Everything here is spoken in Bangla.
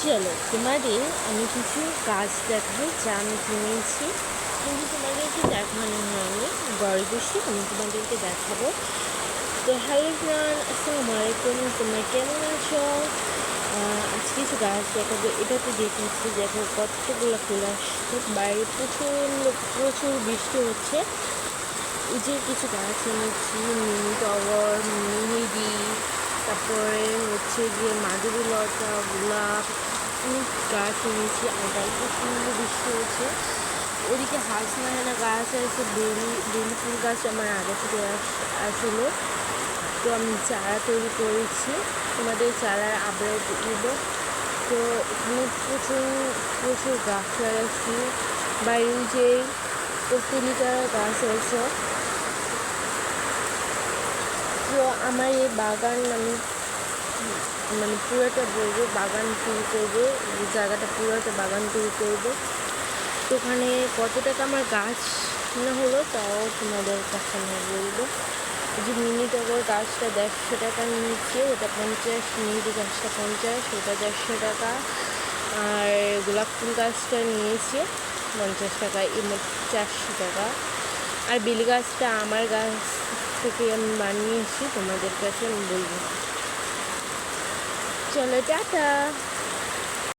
চলো তোমাদের আমি কিছু গাছ দেখাবো যা আমি কিনেছি, কিন্তু তোমাদেরকে দেখানো হয়নি, গর্বসী আমি তোমাদেরকে দেখাবো। তো হ্যালো ফ্রেন্ড, আসসালামু আলাইকুম, তোমরা কেমন আছো? আজকে কিছু গাছ দেখাবো। এটাতে দেখেছি, দেখো কতগুলো ফুল আসছে, বাইরে প্রচুর বৃষ্টি হচ্ছে। এই যে কিছু গাছ এনেছি, মিনি টগর, মেহেদি, তারপরে হচ্ছে যে মাধুরীলতা, গোলাপ, অনেক গাছ এনেছি। আর বাইরে প্রচণ্ড বৃষ্টি হচ্ছে। ওদিকে হাসনাহেনা গাছ আছে, বেলি ফুল গাছ আমার আগে থেকে আসলো। তো আমি চারা তৈরি করেছি, তোমাদের চারার আবহাওয়া দিব। তো এখানে প্রচুর গাছ লাগাচ্ছি। বাইরে যে প্রতিটা গাছ আছে। তো আমার এই বাগান আমি পুরোটা বলবো, বাগান তৈরি করবো, এই জায়গাটা পুরোটা বাগান তৈরি করবো। তো ওখানে কত টাকা আমার গাছ না হলো তাও তোমাদের কাছে আমি বলবো। যে মিনি টগর গাছটা 150 টাকা নিচ্ছে, ওটা 50, মেহেদি গাছটা 50, ওটা 150 টাকা। আর গোলাপ ফুল গাছটা নিয়েছে 50 টাকা, এই মোট 400 টাকা। আর বেলি গাছটা আমার গাছ থেকে আমি বানিয়েছি, তোমাদের কাছে আমি বলবো। চলো টাটা।